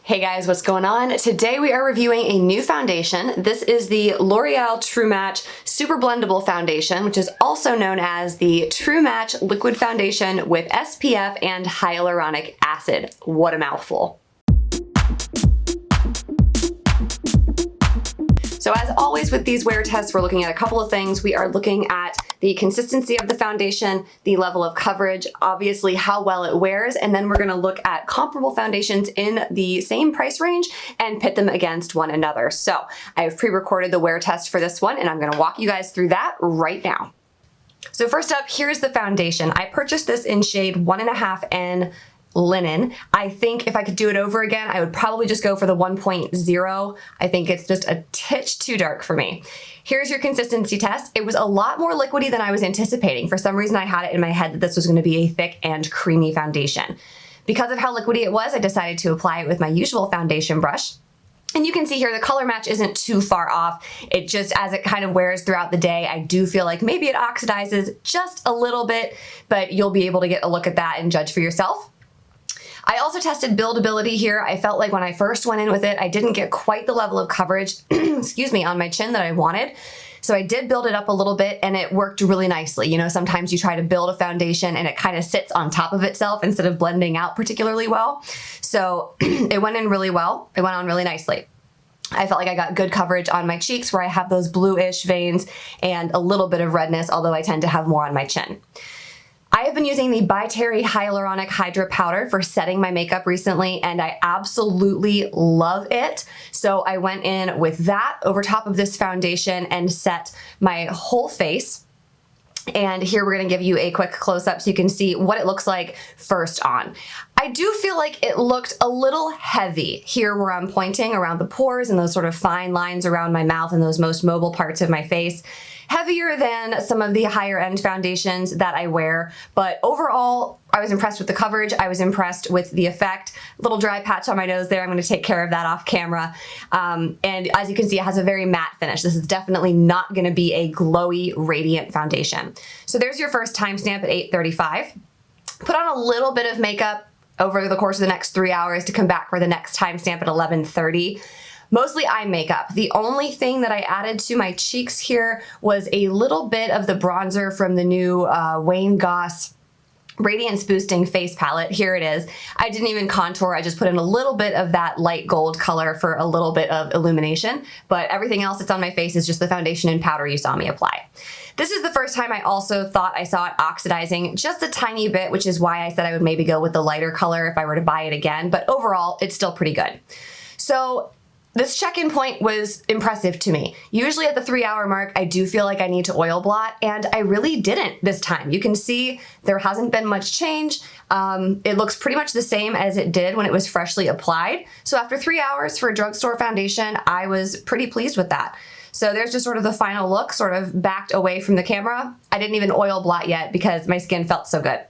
Hey guys, what's going on? Today we are reviewing a new foundation. This is the L'Oreal True Match Super Blendable Foundation, which is also known as the True Match Liquid Foundation with SPF and Hyaluronic Acid. What a mouthful. So as always with these wear tests, we're looking at a couple of things. We are looking at the consistency of the foundation, the level of coverage, obviously how well it wears, and then we're gonna look at comparable foundations in the same price range and pit them against one another. So I have pre-recorded the wear test for this one, and I'm gonna walk you guys through that right now. So first up, here's the foundation. I purchased this in shade 1.5N Linen. I think if I could do it over again, I would probably just go for the 1.0. I think it's just a titch too dark for me. Here's your consistency test. It was a lot more liquidy than I was anticipating. For some reason, I had it in my head that this was going to be a thick and creamy foundation. Because of how liquidy it was, I decided to apply it with my usual foundation brush. And you can see here the color match isn't too far off. It just, as it kind of wears throughout the day, I do feel like maybe it oxidizes just a little bit, but you'll be able to get a look at that and judge for yourself. I also tested buildability here. I felt like when I first went in with it, I didn't get quite the level of coverage, excuse me, on my chin that I wanted. So I did build it up a little bit and it worked really nicely. You know, sometimes you try to build a foundation and it kind of sits on top of itself instead of blending out particularly well. So it went in really well. It went on really nicely. I felt like I got good coverage on my cheeks where I have those bluish veins and a little bit of redness, although I tend to have more on my chin. I have been using the By Terry Hyaluronic Hydra Powder for setting my makeup recently, and I absolutely love it. So I went in with that over top of this foundation and set my whole face. And here we're gonna give you a quick close-up so you can see what it looks like first on. I do feel like it looked a little heavy here where I'm pointing around the pores and those sort of fine lines around my mouth and those most mobile parts of my face. Heavier than some of the higher end foundations that I wear, but overall, I was impressed with the coverage. I was impressed with the effect. Little dry patch on my nose there. I'm gonna take care of that off camera. And as you can see, it has a very matte finish. This is definitely not gonna be a glowy, radiant foundation. So there's your first timestamp at 8:35. Put on a little bit of makeup over the course of the next 3 hours to come back for the next timestamp at 11:30. Mostly eye makeup. The only thing that I added to my cheeks here was a little bit of the bronzer from the new Wayne Goss Radiance Boosting Face Palette. Here it is. I didn't even contour. I just put in a little bit of that light gold color for a little bit of illumination, but everything else that's on my face is just the foundation and powder you saw me apply. This is the first time I also thought I saw it oxidizing just a tiny bit, which is why I said I would maybe go with the lighter color if I were to buy it again, but overall, it's still pretty good. So this check-in point was impressive to me. Usually at the 3-hour mark, I do feel like I need to oil blot, and I really didn't this time. You can see there hasn't been much change. It looks pretty much the same as it did when it was freshly applied. So after 3 hours for a drugstore foundation, I was pretty pleased with that. So there's just sort of the final look, sort of backed away from the camera. I didn't even oil blot yet because my skin felt so good.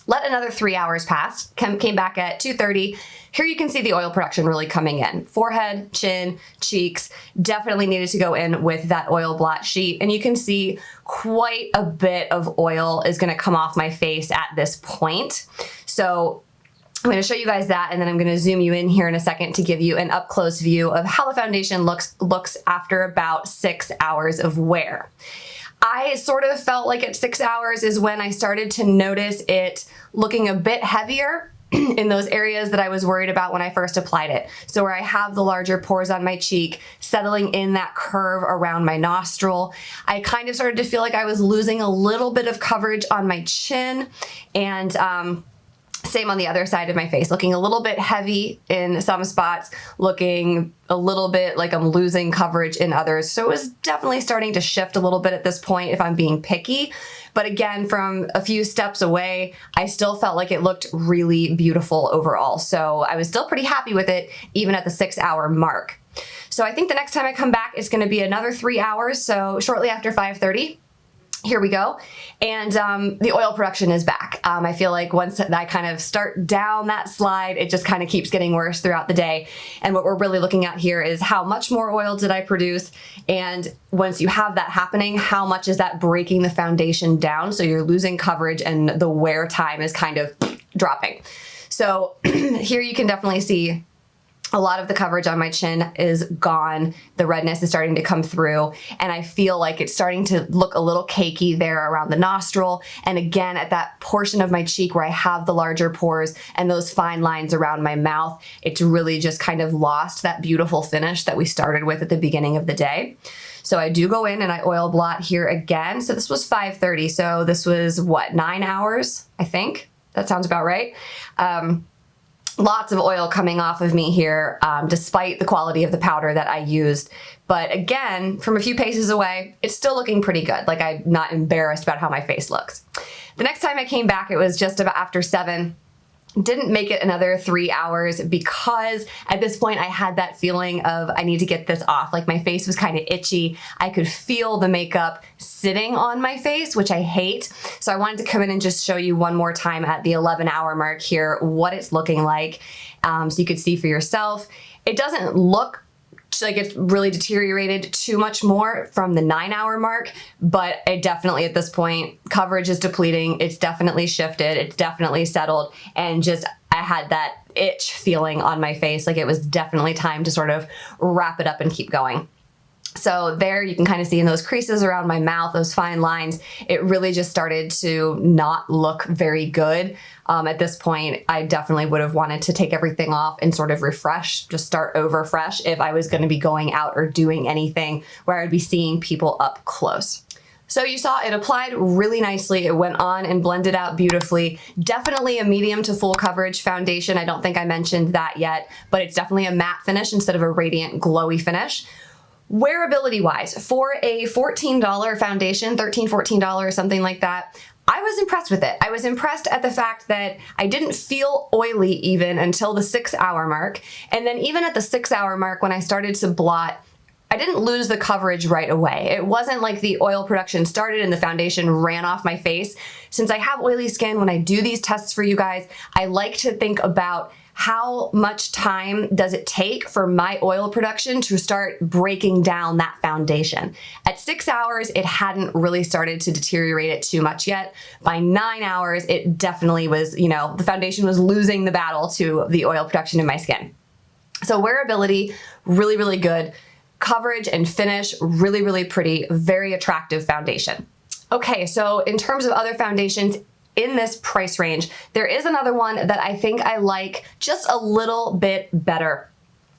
Let another 3 hours pass, came back at 2:30. Here you can see the oil production really coming in. Forehead, chin, cheeks, definitely needed to go in with that oil blot sheet. And you can see quite a bit of oil is gonna come off my face at this point. So I'm gonna show you guys that, and then I'm gonna zoom you in here in a second to give you an up close view of how the foundation looks after about 6 hours of wear. I sort of felt like at 6 hours is when I started to notice it looking a bit heavier in those areas that I was worried about when I first applied it. So where I have the larger pores on my cheek, settling in that curve around my nostril, I kind of started to feel like I was losing a little bit of coverage on my chin, and same on the other side of my face, looking a little bit heavy in some spots, looking a little bit like I'm losing coverage in others. So it was definitely starting to shift a little bit at this point if I'm being picky. But again, from a few steps away, I still felt like it looked really beautiful overall. So I was still pretty happy with it, even at the 6-hour mark. So I think the next time I come back, it's gonna be another 3 hours. So shortly after 5:30. Here we go. And the oil production is back. I feel like once I kind of start down that slide, it just kind of keeps getting worse throughout the day. And what we're really looking at here is how much more oil did I produce? And once you have that happening, how much is that breaking the foundation down? So you're losing coverage and the wear time is kind of dropping. So here you can definitely see A lot of the coverage on my chin is gone. The redness is starting to come through, and I feel like it's starting to look a little cakey there around the nostril. And again, at that portion of my cheek where I have the larger pores and those fine lines around my mouth, it's really just kind of lost that beautiful finish that we started with at the beginning of the day. So I do go in and I oil blot here again. So this was 5:30. So this was what, 9 hours, I think? That sounds about right. Lots of oil coming off of me here, despite the quality of the powder that I used. But again, from a few paces away, it's still looking pretty good. Like, I'm not embarrassed about how my face looks. The next time I came back, it was just about after 7. Didn't make it another 3 hours because at this point I had that feeling of I need to get this off. Like, my face was kind of itchy. I could feel the makeup sitting on my face, which I hate. So I wanted to come in and just show you one more time at the 11-hour mark here what it's looking like, so you could see for yourself. It doesn't look like it's really deteriorated too much more from the 9-hour mark, but it definitely, at this point, coverage is depleting. It's definitely shifted. It's definitely settled. And just, I had that itch feeling on my face. Like, it was definitely time to sort of wrap it up and keep going. So there you can kind of see in those creases around my mouth, those fine lines, it really just started to not look very good. At this point, I definitely would have wanted to take everything off and sort of refresh, just start over fresh if I was going to be going out or doing anything where I would be seeing people up close. So you saw it applied really nicely. It went on and blended out beautifully. Definitely a medium to full coverage foundation. I don't think I mentioned that yet, but it's definitely a matte finish instead of a radiant glowy finish. Wearability wise, for a $14 foundation, $13, $14, something like that, I was impressed with it. I was impressed at the fact that I didn't feel oily even until the 6-hour mark. And then even at the 6-hour mark, when I started to blot, I didn't lose the coverage right away. It wasn't like the oil production started and the foundation ran off my face. Since I have oily skin, when I do these tests for you guys, I like to think about how much time does it take for my oil production to start breaking down that foundation. At 6 hours, it hadn't really started to deteriorate it too much yet. By 9 hours, it definitely was, you know, the foundation was losing the battle to the oil production in my skin. So wearability, really, really good. Coverage and finish, really, really pretty, very attractive foundation. Okay, so in terms of other foundations, in this price range, there is another one that I think I like just a little bit better.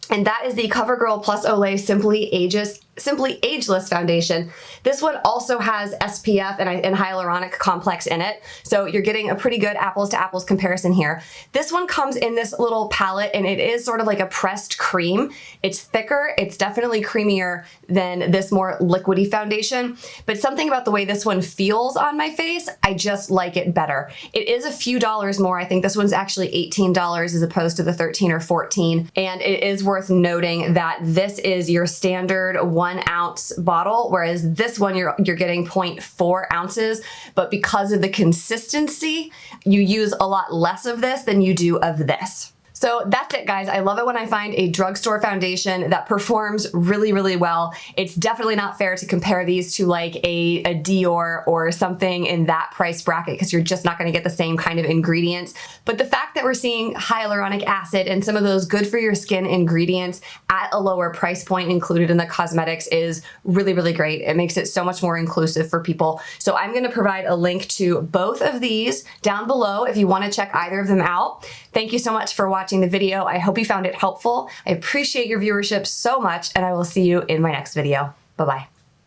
And that is the CoverGirl Plus Olay Simply Ageless Foundation. This one also has SPF and hyaluronic complex in it. So you're getting a pretty good apples to apples comparison here. This one comes in this little palette and it is sort of like a pressed cream. It's thicker. It's definitely creamier than this more liquidy foundation. But something about the way this one feels on my face, I just like it better. It is a few dollars more. I think this one's actually $18 as opposed to the 13 or 14. And it is worth noting that this is your standard 1 ounce bottle, whereas this one you're getting 0.4 ounces, but because of the consistency, you use a lot less of this than you do of this. So that's it, guys. I love it when I find a drugstore foundation that performs really, really well. It's definitely not fair to compare these to like a Dior or something in that price bracket because you're just not going to get the same kind of ingredients. But the fact that we're seeing hyaluronic acid and some of those good for your skin ingredients at a lower price point included in the cosmetics is really, really great. It makes it so much more inclusive for people. So I'm going to provide a link to both of these down below if you want to check either of them out. Thank you so much for watching the video. I hope you found it helpful. I appreciate your viewership so much, and I will see you in my next video. Bye-bye.